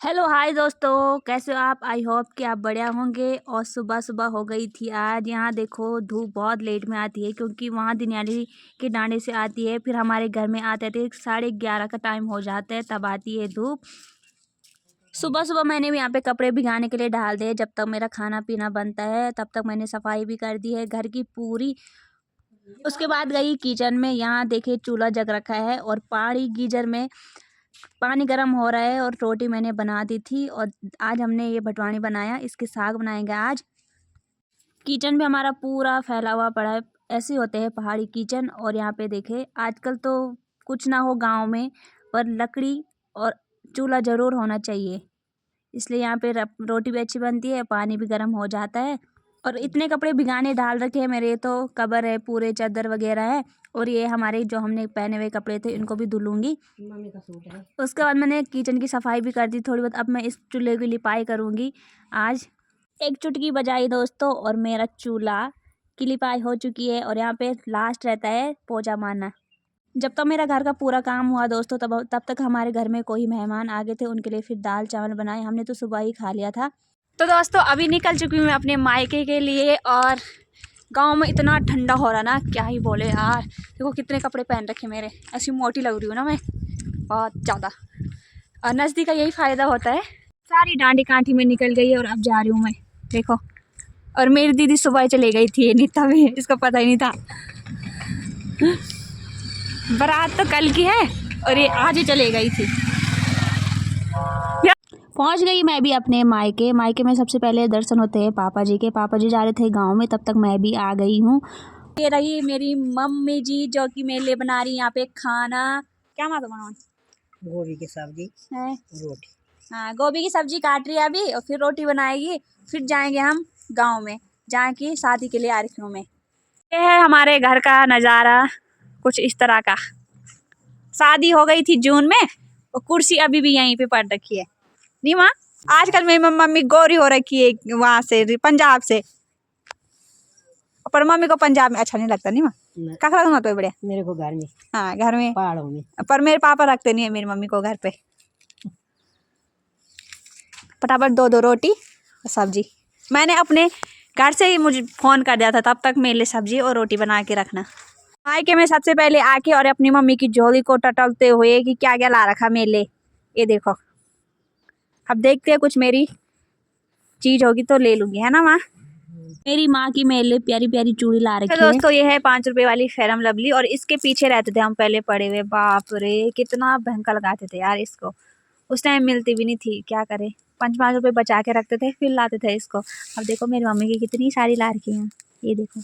Hello hi दोस्तों, कैसे हो आप। आई होप कि आप बढ़िया होंगे। और सुबह सुबह हो गई थी आज। यहाँ देखो धूप बहुत लेट में आती है क्योंकि वहाँ दिनाली के डांडे से आती है, फिर हमारे घर में आते थे 11:30 का टाइम हो जाता है, तब आती है धूप। सुबह सुबह मैंने भी यहाँ पे कपड़े भिगाने के लिए डाल दिए। जब तक मेरा खाना पीना बनता है तब तक मैंने सफाई भी कर दी है घर की पूरी। उसके बाद गई किचन में। यहाँ देखिए चूल्हा जग रखा है और गीजर में पानी गर्म हो रहा है और रोटी मैंने बना दी थी। और आज हमने ये भटवानी बनाया, इसके साग बनाएंगे आज। किचन भी हमारा पूरा फैला हुआ पड़ा है। ऐसे होते हैं पहाड़ी किचन। और यहाँ पे देखे आजकल तो कुछ ना हो गांव में, पर लकड़ी और चूल्हा ज़रूर होना चाहिए। इसलिए यहाँ पे रोटी भी अच्छी बनती है, पानी भी गर्म हो जाता है। और इतने कपड़े भिगाने डाल रखे हैं मेरे, तो कवर है, पूरे चादर वगैरह है। और ये हमारे जो हमने पहने हुए कपड़े थे इनको भी धुलूंगी। मम्मी का सूट है। उसके बाद मैंने किचन की सफाई भी कर दी थोड़ी बहुत। अब मैं इस चूल्हे की लिपाई करूँगी आज। एक चुटकी बजाई दोस्तों और मेरा चूल्हा की लिपाई हो चुकी है। और यहाँ पे लास्ट रहता है पोछा मारना। जब तक मेरा घर का पूरा काम हुआ दोस्तों, तब तक हमारे घर में कोई मेहमान आ गए थे, उनके लिए फिर दाल चावल बनाए। हमने तो सुबह ही खा लिया था। तो दोस्तों अभी निकल चुकी हूँ मैं अपने मायके के लिए। और गांव में इतना ठंडा हो रहा ना, क्या ही बोले यार। देखो कितने कपड़े पहन रखे मेरे, ऐसी मोटी लग रही हूँ ना मैं बहुत ज़्यादा। और नज़दीक का यही फ़ायदा होता है। सारी डांडी कांठी में निकल गई है और अब जा रही हूँ मैं, देखो। और मेरी दीदी सुबह चले गई थी नीता में, इसको पता ही नहीं था। बारात तो कल की है और ये आज ही चले गई थी। पहुंच गई मैं भी अपने मायके में। सबसे पहले दर्शन होते हैं पापा जी के। पापा जी जा रहे थे गांव में, तब तक मैं भी आ गई हूँ। ये रही मेरी मम्मी जी जो कि मेरे लिए बना रही यहाँ पे खाना। क्या माता बनाओ? गोभी की सब्जी है, रोटी। हाँ गोभी की सब्जी काट रही है अभी और फिर रोटी बनाएगी। फिर जाएंगे हम गांव में, जहाँ की शादी के लिए आ रही हूँ मैं। ये है हमारे घर का नज़ारा कुछ इस तरह का। शादी हो गई थी जून में और कुर्सी अभी भी यहीं पे पड़ रखी है। नहीं माँ, आजकल मेरी मम्मी गोरी हो रखी है वहाँ से, पंजाब से। पर मम्मी को पंजाब में अच्छा नहीं लगता। नहीं माँ, क्या लगूंगा तो बड़े मेरे को घर में, हाँ घर में, पहाड़ों में। पर मेरे पापा रखते नहीं है मेरी मम्मी को घर पे। फटाफट दो रोटी और सब्जी। मैंने अपने घर से ही मुझे फ़ोन कर दिया था, तब तक मेरे लिए सब्जी और रोटी बना के रखना। मायके में सबसे पहले आके और अपनी मम्मी की झोली को टटलते हुए कि क्या क्या ला रखा मेरे लिए। ये देखो, अब देखते हैं कुछ मेरी चीज़ होगी तो ले लूँगी, है ना माँ। मेरी माँ की मेरे लिए प्यारी प्यारी चूड़ी ला रखी है। दोस्तों ये है 5 रुपए वाली फेरम लवली। और इसके पीछे रहते थे हम पहले पड़े हुए। बाप रे कितना भयंकर लगाते थे यार इसको। उस टाइम मिलती भी नहीं थी, क्या करे। 5-5 रुपए बचा के रखते थे, फिर लाते थे इसको। अब देखो मेरी मम्मी की कितनी सारी ला रखी हैं। ये देखो,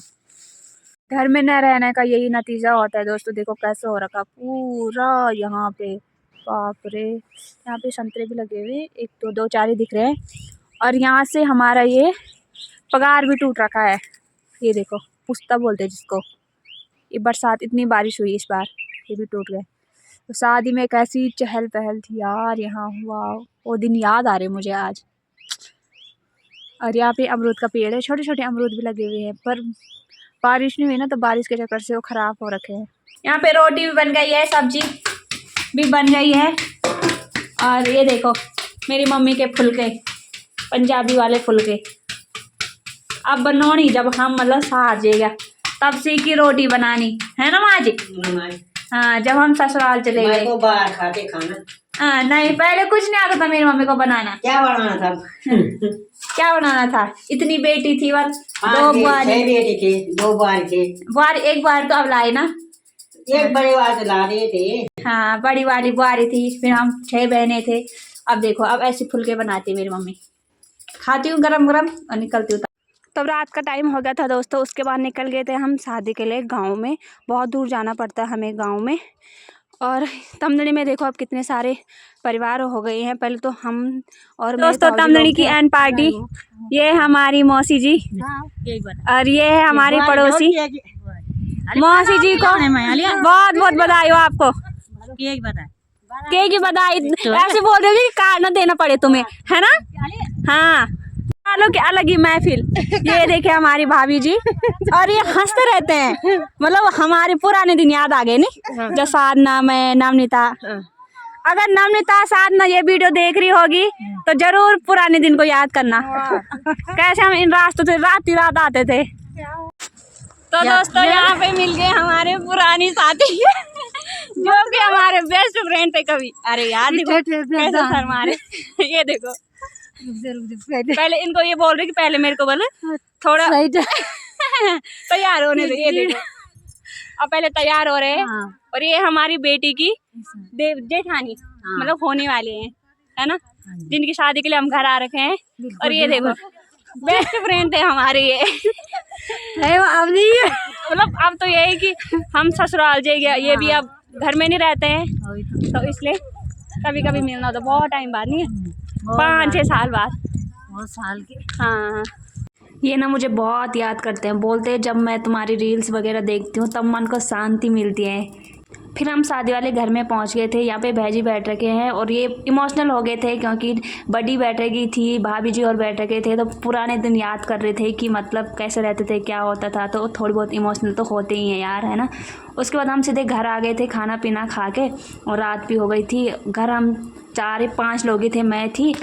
घर में न रहने का यही नतीजा होता है दोस्तों। देखो कैसे हो रखा पूरा यहाँ पे। बाप रे, यहाँ पे संतरे भी लगे हुए, एक तो 2-4 ही दिख रहे हैं। और यहाँ से हमारा ये पगार भी टूट रखा है। ये देखो पुस्ता बोलते हैं जिसको। ये बरसात, इतनी बारिश हुई इस बार, ये भी टूट गए। तो शादी में कैसी चहल पहल थी यार यहाँ। हुआ वो दिन याद आ रहे मुझे आज। और यहाँ पे अमरूद का पेड़ है, छोटे छोटे अमरूद भी लगे हुए हैं, पर बारिश नहीं हुई ना, तो बारिश के चक्कर से वो ख़राब हो रखे हैं। यहाँ पे रोटी भी बन गई है, सब्जी भी बन गई है। और ये देखो मेरी मम्मी के फुलके, पंजाबी वाले फुलके। अब बनौनी जब हम मतलब साथ जाएगा तब सीखी रोटी बनानी, है ना माँ जी। हाँ, जब हम ससुराल चले गए तो बाहर खाते खाना। हाँ नहीं, पहले कुछ नहीं आता था मेरी मम्मी को बनाना। क्या बनाना था? क्या बनाना था, इतनी बेटी थी बस, 2 बार बेटी थे, 2 बार थे। बार एक बार तो अब लाए ना, एक बड़े बार ला रहे थे। हाँ बड़ी वाली बुआरी थी, फिर हम 6 बहनें थे। अब देखो अब ऐसे फुलके बनाती है मेरी मम्मी। खाती हूँ गरम गरम और निकलती हूँ। तब रात का टाइम हो गया था दोस्तों। उसके बाद निकल गए थे हम शादी के लिए गांव में। बहुत दूर जाना पड़ता है हमें गांव में। और तमदड़ी में देखो अब कितने सारे परिवार हो गए हैं। पहले तो हम और दोस्तों तमदड़ी की एंड पार्टी। ये हमारी मौसी जी और ये है हमारी पड़ोसी। मौसी जी को बहुत बहुत बधाई हो आपको। केक की बधाई ऐसे बोल रहे हो कि कार्ड ना देना पड़े तुम्हें, है ना। हाँ वालों की अलग ही महफिल। ये देखे हमारी भाभी जी, और ये हंसते रहते हैं। मतलब हमारे पुराने दिन याद आ गए नहीं, जो साधना में नवनीता। अगर नवनीता साधना ये वीडियो देख रही होगी तो जरूर पुराने दिन को याद करना, कैसे हम इन रास्तों से रात ही रात आते थे। तो दोस्तों यहाँ पे मिल गए हमारे पुरानी साथी जो कि हमारे बेस्ट फ्रेंड थे कभी। अरे यार देखो कैसे शर्मा रहे, ये देखो पहले इनको ये बोल रहे कि पहले मेरे को बोले थोड़ा तैयार होने दो। ये देखो अब पहले तैयार हो रहे हैं। और ये हमारी बेटी की जेठानी मतलब होने वाले हैं, है ना, जिनकी शादी के लिए हम घर आ रखे हैं। और ये देखो बेस्ट फ्रेंड थे हमारे ये अब नहीं है, मतलब अब तो ये है कि हम ससुराल जाएंगे, ये भी अब घर में नहीं रहते हैं तो इसलिए कभी कभी मिलना होता, बहुत टाइम बाद नहीं है, 5-6 साल बाद, बहुत साल के। हाँ ये ना मुझे बहुत याद करते हैं, बोलते हैं जब मैं तुम्हारी रील्स वगैरह देखती हूँ तब मन को शांति मिलती है। फिर हम शादी वाले घर में पहुँच गए थे, यहाँ पे भैजी बैठ रखे हैं और ये इमोशनल हो गए थे क्योंकि बड़ी बैठ रखी थी, भाभी जी और बैठ रखे थे, तो पुराने दिन याद कर रहे थे कि मतलब कैसे रहते थे, क्या होता था, तो थोड़ी बहुत इमोशनल तो होते ही हैं यार, है ना। उसके बाद हम सीधे घर आ गए थे खाना पीना खा के, और रात भी हो गई थी। घर हम 4-5 लोग ही थे, मैं थी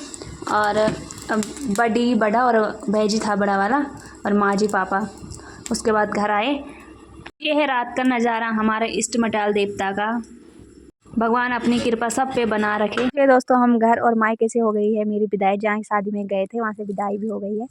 और बड़ा और भैजी था बड़ा वाला, और माँ जी पापा। उसके बाद घर आए। ये है रात का नज़ारा हमारे इष्ट मटाल देवता का, भगवान अपनी कृपा सब पे बना रखे। ये दोस्तों हम घर और मायके से हो गई है मेरी विदाई, जहाँ शादी में गए थे वहाँ से विदाई भी हो गई है।